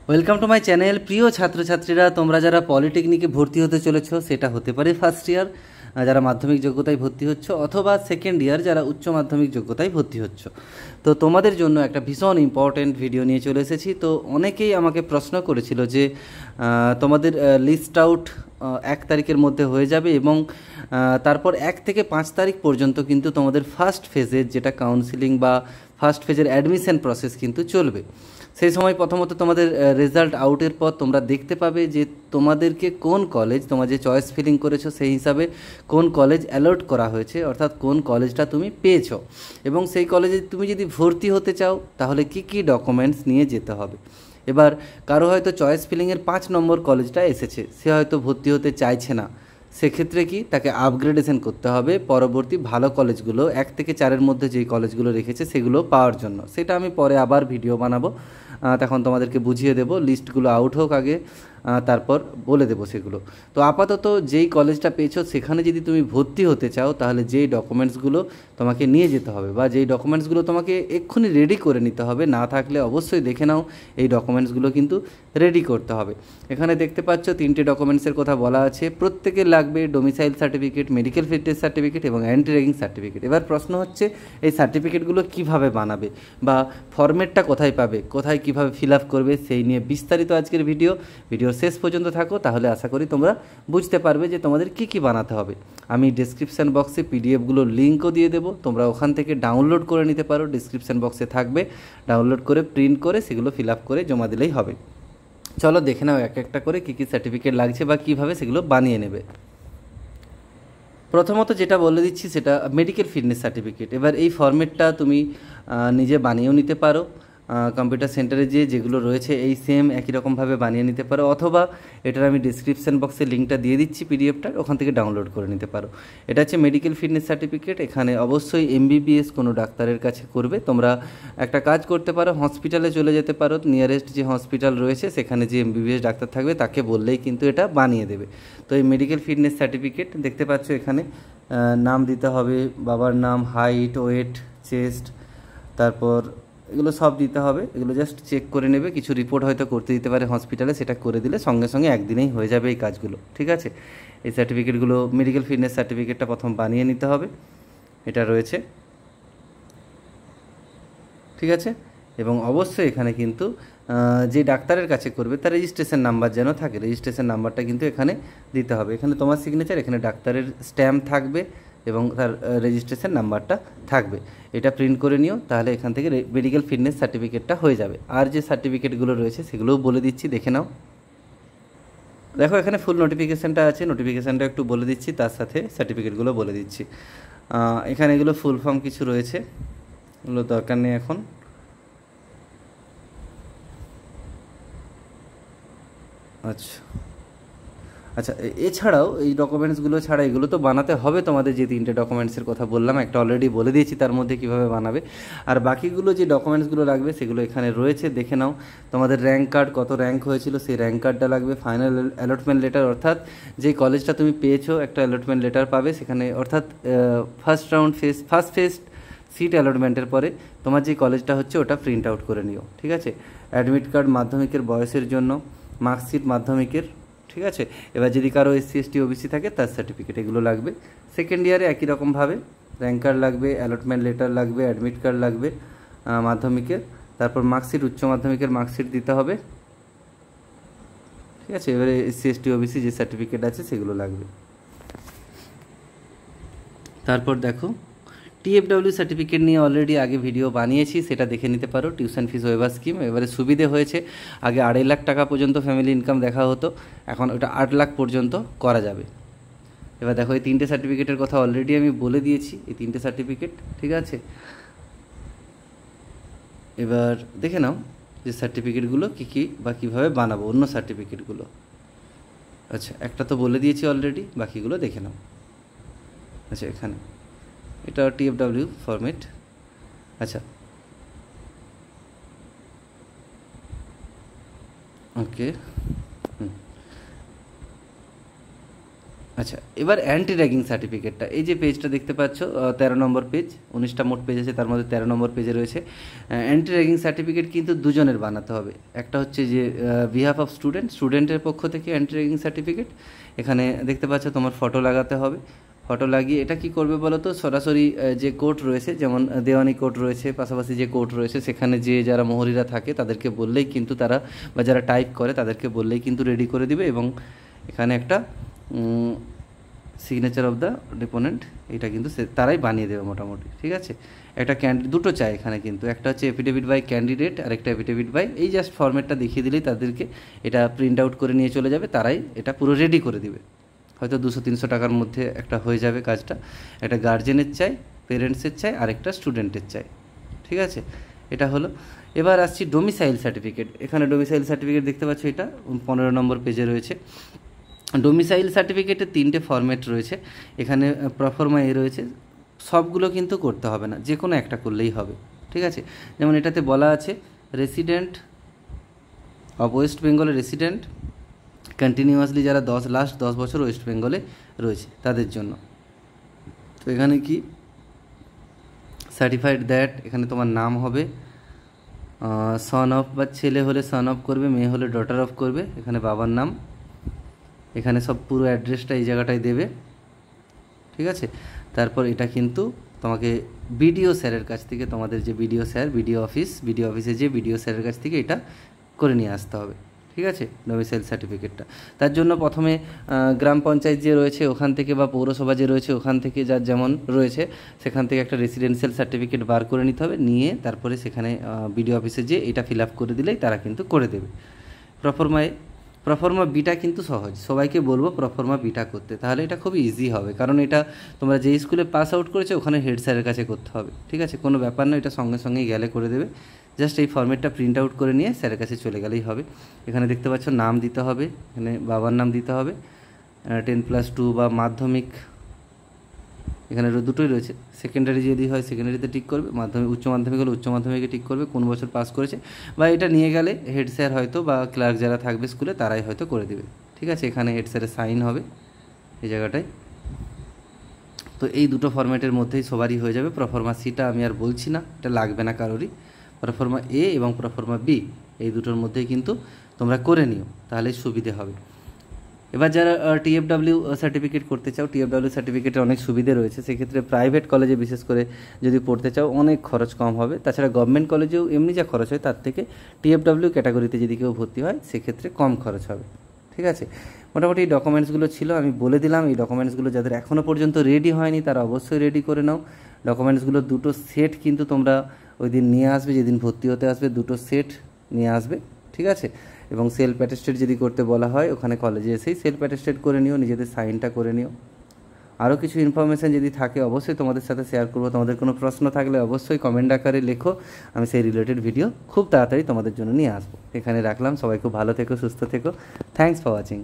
Welcome to my channel. প্রিয় ছাত্রছাত্রীরা, তোমরা যারা পলিটেকনিকে ভর্তি হতে চলেছ, সেটা হতে পারে ফার্স্ট ইয়ার যারা মাধ্যমিক যোগ্যতায় ভর্তি হচ্ছ, অথবা সেকেন্ড ইয়ার যারা উচ্চ মাধ্যমিক যোগ্যতায় ভর্তি হচ্ছ। তো তোমাদের জন্য একটা ভীষণ ইম্পর্ট্যান্ট ভিডিও নিয়ে চলে এসেছি। তো অনেকেই আমাকে প্রশ্ন করেছিল যে তোমাদের লিস্ট আউট 1 তারিখের মধ্যে হয়ে যাবে এবং তারপর 1 থেকে 5 তারিখ পর্যন্ত কিন্তু তোমাদের ফার্স্ট ফেজের যেটা কাউন্সিলিং বা ফার্স্ট ফেজের অ্যাডমিশন প্রসেস কিন্তু চলবে। সেই সময় প্রথমত তোমাদের রেজাল্ট আউটের পর তোমরা দেখতে পাবে যে তোমাদেরকে কোন কলেজ, তোমার যে চয়েস ফিলিং করেছো সেই হিসাবে কোন কলেজ অ্যালট করা হয়েছে, অর্থাৎ কোন কলেজটা তুমি পেয়েছো, এবং সেই কলেজে তুমি যদি ভর্তি হতে চাও তাহলে কি কি ডকুমেন্টস নিয়ে যেতে হবে। এবার কারো হয়তো চয়েস ফিলিংয়ের 5 নম্বর কলেজটা এসেছে, সে হয়তো ভর্তি হতে চাইছে না, সেক্ষেত্রে কি তাকে আপগ্রেডেশন করতে হবে পরবর্তী ভালো কলেজগুলো 1 থেকে 4-এর মধ্যে যেই কলেজগুলো রেখেছে সেগুলো পাওয়ার জন্য। সেটা আমি পরে আবার ভিডিও বানাবো, তখন তোমাদেরকে বুঝিয়ে দেবো। লিস্টগুলো আউট হোক আগে, তারপর বলে দেবো সেগুলো। তো আপাতত যেই কলেজটা পেয়েছো সেখানে যদি তুমি ভর্তি হতে চাও তাহলে যেই ডকুমেন্টসগুলো তোমাকে নিয়ে যেতে হবে বা যেই ডকুমেন্টসগুলো তোমাকে এক্ষুনি রেডি করে নিতে হবে, না থাকলে অবশ্যই দেখে নাও, এই ডকুমেন্টসগুলো কিন্তু রেডি করতে হবে। এখানে দেখতে পাচ্ছ 3টে ডকুমেন্টসের কথা বলা আছে। প্রত্যেকের লাগবে domicile certificate, medical fitness certificate এবং অ্যান্টি র্যাগিং সার্টিফিকেট। এবার প্রশ্ন হচ্ছে এই সার্টিফিকেটগুলো কিভাবে বানাবে বা ফরম্যাটটা কোথায় পাবে, কোথায় কিভাবে ফিল আপ করবে, সেই নিয়ে বিস্তারিত আজকের ভিডিও শেষ পর্যন্ত থাকো, তাহলে আশা করি তোমরা বুঝতে পারবে যে তোমাদের কি কি বানাতে হবে। আমি ডেসক্রিপশান বক্সে পিডিএফগুলোর লিঙ্কও দিয়ে দেবো, তোমরা ওখান থেকে ডাউনলোড করে নিতে পারো, ডেসক্রিপশান বক্সে থাকবে, ডাউনলোড করে প্রিন্ট করে সেগুলো ফিল আপ করে জমা দিলেই হবে। চলো দেখে নাও এক একটা করে কী কী সার্টিফিকেট লাগছে বা কীভাবে সেগুলো বানিয়ে নেবে। প্রথমত যেটা বলে দিচ্ছি সেটা মেডিকেল ফিটনেস সার্টিফিকেট। এবার এই ফরম্যাটটা তুমি নিজে বানিয়েও নিতে পারো, কম্পিউটার সেন্টারে যেগুলো রয়েছে এই সেম একই রকমভাবে বানিয়ে নিতে পারো, অথবা এটার আমি ডিসক্রিপশান বক্সে লিঙ্কটা দিয়ে দিচ্ছি পিডিএফটার, ওখান থেকে ডাউনলোড করে নিতে পারো। এটা হচ্ছে মেডিকেল ফিটনেস সার্টিফিকেট। এখানে অবশ্যই এমবিবিএস কোনো ডাক্তারের কাছে করবে। তোমরা একটা কাজ করতে পারো, হসপিটালে চলে যেতে পারো, নিয়ারেস্ট যে হসপিটাল রয়েছে সেখানে যে এমবিবিএস ডাক্তার থাকবে তাকে বললেই কিন্তু এটা বানিয়ে দেবে। তো এই মেডিকেল ফিটনেস সার্টিফিকেট দেখতে পাচ্ছ এখানে নাম দিতে হবে, বাবার নাম, হাইট, ওয়েট, চেস্ট, তারপর এগুলো সব দিতে হবে। এগুলো জাস্ট চেক করে নেবে, কিছু রিপোর্ট হয়তো করতে দিতে পারে হসপিটালে, সেটা করে দিলে সঙ্গে সঙ্গে একদিনেই হয়ে যাবে এই কাজগুলো, ঠিক আছে। এই সার্টিফিকেটগুলো, মেডিকেল ফিটনেস সার্টিফিকেটটা প্রথম বানিয়ে নিতে হবে, এটা রয়েছে, ঠিক আছে। এবং অবশ্যই এখানে কিন্তু যে ডাক্তারের কাছে করবে তার রেজিস্ট্রেশন নাম্বার যেন থাকে, রেজিস্ট্রেশন নাম্বারটা কিন্তু এখানে দিতে হবে। এখানে তোমার সিগনেচার, এখানে ডাক্তারের স্ট্যাম্প থাকবে এবং তার রেজিস্ট্রেশন নাম্বারটা থাকবে। এটা প্রিন্ট করে নিও, তাহলে এখান থেকে মেডিকেল ফিটনেস সার্টিফিকেটটা হয়ে যাবে। আর যে সার্টিফিকেটগুলো রয়েছে সেগুলোও বলে দিচ্ছি, দেখে নাও। দেখো এখানে ফুল নোটিফিকেশানটা আছে, নোটিফিকেশানটা একটু বলে দিচ্ছি, তার সাথে সার্টিফিকেটগুলো বলে দিচ্ছি। এখানে এগুলো ফুল ফর্ম কিছু রয়েছে, এগুলো দরকার নেই এখন। আচ্ছা আচ্ছা, এছাড়াও এই ডকুমেন্টসগুলো ছাড়া এগুলো তো বানাতে হবে তোমাদের, যে 3টে ডকুমেন্টসের কথা বললাম, একটা অলরেডি বলে দিয়েছি তার মধ্যে কীভাবে বানাবে। আর বাকিগুলো যে ডকুমেন্টসগুলো লাগবে সেগুলো এখানে রয়েছে, দেখে নাও। তোমাদের র্যাঙ্ক কার্ড, কত র্যাঙ্ক হয়েছিল সেই র্যাঙ্ক কার্ডটা লাগবে, ফাইনাল অ্যালটমেন্ট লেটার, অর্থাৎ যে কলেজটা তুমি পেয়েছো একটা অ্যালটমেন্ট লেটার পাবে সেখানে, অর্থাৎ ফার্স্ট ফেজ সিট অ্যালটমেন্টের পরে তোমার যে কলেজটা হচ্ছে ওটা প্রিন্ট আউট করে নিও, ঠিক আছে। অ্যাডমিট কার্ড মাধ্যমিকের বয়সের জন্য, মার্কশিট মাধ্যমিকের, ঠিক আছে। এবার যদি কারো এসসি এসটি ওবিসি থাকে তার সার্টিফিকেট, এগুলো লাগবে। সেকেন্ড ইয়ারে একই রকমভাবে র্যাঙ্ক কার্ড লাগবে, অ্যালটমেন্ট লেটার লাগবে, অ্যাডমিট কার্ড লাগবে মাধ্যমিকের, তারপর মার্কশিট, উচ্চ মাধ্যমিকের মার্কশিট দিতে হবে, ঠিক আছে। এবারে এসসি এসটি ওবিসি যে সার্টিফিকেট আছে সেগুলো লাগবে। তারপর দেখো টিএফডব্লিউ সার্টিফিকেট নিয়ে অলরেডি আগে ভিডিও বানিয়েছি, সেটা দেখে নিতে পারো। টিউশন ফিস ওয়েভার স্কিম, এবারে সুবিধে হয়েছে, আগে 2.5 লাখ টাকা পর্যন্ত ফ্যামিলি ইনকাম দেখা হতো, এখন ওটা 8 লাখ পর্যন্ত করা যাবে। এবার দেখো এই 3টে সার্টিফিকেটের কথা অলরেডি আমি বলে দিয়েছি, এই 3টে সার্টিফিকেট, ঠিক আছে। এবার দেখে নাও যে সার্টিফিকেটগুলো কী কী বা কীভাবে বানাবো, অন্য সার্টিফিকেটগুলো। আচ্ছা, একটা তো বলে দিয়েছি অলরেডি, বাকিগুলো দেখে নাও। আচ্ছা, এখানে এটা টিএফডব্লিউ ফরম্যাট। আচ্ছা, ওকে, আচ্ছা, এবার অ্যান্টি র্যাগিং সার্টিফিকেটটা, এই যে পেজটা দেখতে পাচ্ছ 13 নম্বর পেজ, 19টা মোট পেজ আছে, তার মধ্যে 13 নম্বর পেজে রয়েছে। অ্যান্টি র্যাগিং সার্টিফিকেট কিন্তু দুজনের বানাতে হবে। একটা হচ্ছে যে বিহাফ অফ স্টুডেন্টের পক্ষ থেকে অ্যান্টি র্যাগিং সার্টিফিকেট, এখানে দেখতে পাচ্ছ তোমার ফটো লাগাতে হবে। ফটো লাগিয়ে এটা কি করবে বলো তো, সরাসরি যে কোর্ট রয়েছে, যেমন দেওয়ানি কোর্ট রয়েছে, পাশাপাশি যে কোর্ট রয়েছে, সেখানে যে যারা মোহরিরা থাকে তাদেরকে বললেই কিন্তু তারা, বা যারা টাইপ করে তাদেরকে বললেই কিন্তু রেডি করে দিবে। এবং এখানে একটা সিগনেচার অফ দ্য ডিপোনেন্ট, এটা কিন্তু তারাই বানিয়ে দেবে মোটামুটি, ঠিক আছে। একটা দুটো চাই এখানে কিন্তু, একটা হচ্ছে এফিডেভিট বাই ক্যান্ডিডেট আর একটা এফিডেভিট বাই, এই জাস্ট ফর্মেটটা দেখিয়ে দিলেই তাদেরকে এটা প্রিন্ট আউট করে নিয়ে চলে যাবে, তারাই এটা পুরো রেডি করে দিবে। হয়তো 200-300 টাকার মধ্যে একটা হয়ে যাবে কাজটা। একটা গার্জেনের চাই, পেরেন্টসের চাই, আর একটা স্টুডেন্টের চাই, ঠিক আছে। এটা হলো। এবার আসছি ডোমিসাইল সার্টিফিকেট। এখানে ডোমিসাইল সার্টিফিকেট দেখতে পাচ্ছ, এটা 15 নম্বর পেজে রয়েছে। ডোমিসাইল সার্টিফিকেটের 3টে ফরম্যাট রয়েছে। এখানে প্রফর্মা এ রয়েছে, সবগুলো কিন্তু করতে হবে না, যে কোনো একটা করলেই হবে, ঠিক আছে। যেমন এটাতে বলা আছে রেসিডেন্ট অফ ওয়েস্ট বেঙ্গলের রেসিডেন্ট কন্টিনিউয়াসলি, যারা লাস্ট 10 বছর ওয়েস্ট বেঙ্গলে রয়েছে তাদের জন্য। তো এখানে কি সার্টিফাইড দ্যাট, এখানে তোমার নাম হবে, সন অফ, বা ছেলে হলে সন অফ করবে, মেয়ে হলে ডটার অফ করবে, এখানে বাবার নাম, এখানে সব পুরো অ্যাড্রেসটা এই জায়গাটায় দেবে, ঠিক আছে। তারপর এটা কিন্তু তোমাকে বিডিও স্যারের কাছ থেকে, তোমাদের যে বিডিও স্যার, বিডিও অফিসে যে বিডিও স্যারের কাছ থেকে এটা করে নিয়ে আসতে হবে, ঠিক আছে, ডোমিসাইল সার্টিফিকেটটা। তার জন্য প্রথমে গ্রাম পঞ্চায়েত যে রয়েছে ওখান থেকে, বা পৌরসভা যে রয়েছে ওখান থেকে, যার যেমন রয়েছে সেখান থেকে একটা রেসিডেন্সিয়াল সার্টিফিকেট বার করে নিতে হবে, নিয়ে তারপরে সেখানে বিডিও অফিসে যে এটা ফিল আপ করে দিলেই তারা কিন্তু করে দেবে। প্রফর্মা বিটা কিন্তু সহজ, সবাইকে বলবো প্রফর্মা বিটা করতে, তাহলে এটা খুবই ইজি হবে। কারণ এটা তোমরা যে স্কুলে পাস আউট করেছো ওখানে হেড স্যারের কাছে করতে হবে, ঠিক আছে, কোনো ব্যাপার না, এটা সঙ্গে সঙ্গেই গেলে করে দেবে। জাস্ট এই ফর্মেটটা প্রিন্ট আউট করে নিয়ে স্যারের কাছে চলে গেলেই হবে। এখানে দেখতে পাচ্ছ নাম দিতে হবে, এখানে বাবার নাম দিতে হবে, 10+2 বা মাধ্যমিক, এখানে দুটোই রয়েছে। সেকেন্ডারি যদি হয় সেকেন্ডারিতে টিক করবে, উচ্চ মাধ্যমিক হলে উচ্চ মাধ্যমিকে টিক করবে, কোন বছর পাস করেছে, বা এটা নিয়ে গেলে হেড স্যার হয়তো বা ক্লার্ক যারা থাকবে স্কুলে তারাই হয়তো করে দেবে, ঠিক আছে। এখানে হেড স্যারের সাইন হবে এই জায়গাটায়। তো এই দুটো ফরম্যাটের মধ্যেই সবারই হয়ে যাবে। প্রফর্মা সিটা আমি আর বলছি না, এটা লাগবে না কারোরই। প্রফর্মা এ এবং প্রফর্মা বি এই দুটোর মধ্যেই কিন্তু তোমরা করে নিও, তাহলে সুবিধে হবে। এবার যারা টিএফডাব্লিউ সার্টিফিকেট করতে চাও, টিএফডাব্লিউ সার্টিফিকেটের অনেক সুবিধে রয়েছে। সেক্ষেত্রে প্রাইভেট কলেজে বিশেষ করে যদি পড়তে চাও অনেক খরচ কম হবে। তাছাড়া গভর্নমেন্ট কলেজেও এমনি যা খরচ হয় তার থেকে টিএফডাব্লিউ ক্যাটাগরিতে যদি কেউ ভর্তি হয় সেক্ষেত্রে কম খরচ হবে, ঠিক আছে। মোটামুটি এই ডকুমেন্টসগুলো ছিল, আমি বলে দিলাম। এই ডকুমেন্টসগুলো যাদের এখনও পর্যন্ত রেডি হয়নি তারা অবশ্যই রেডি করে নাও। ডকুমেন্টসগুলো দুটো সেট কিন্তু তোমরা ওই দিন নিয়ে আসবে, যেদিন ভর্তি হতে আসবে দুটো সেট নিয়ে আসবে, ঠিক আছে। এবং সেলফ অ্যাটেস্টেড যদি করতে বলা হয় ওখানে কলেজে এসেই সেলফ অ্যাটেস্টেড করে নিও, নিজেদের সাইনটা করে নিও। আরও কিছু ইনফরমেশান যদি থাকে অবশ্যই তোমাদের সাথে শেয়ার করবো। তোমাদের কোনো প্রশ্ন থাকলে অবশ্যই কমেন্ট আকারে লেখো, আমি সেই রিলেটেড ভিডিও খুব তাড়াতাড়ি তোমাদের জন্য নিয়ে আসবো। এখানে রাখলাম, সবাই খুব ভালো থেকো, সুস্থ থেকো। Thanks for watching.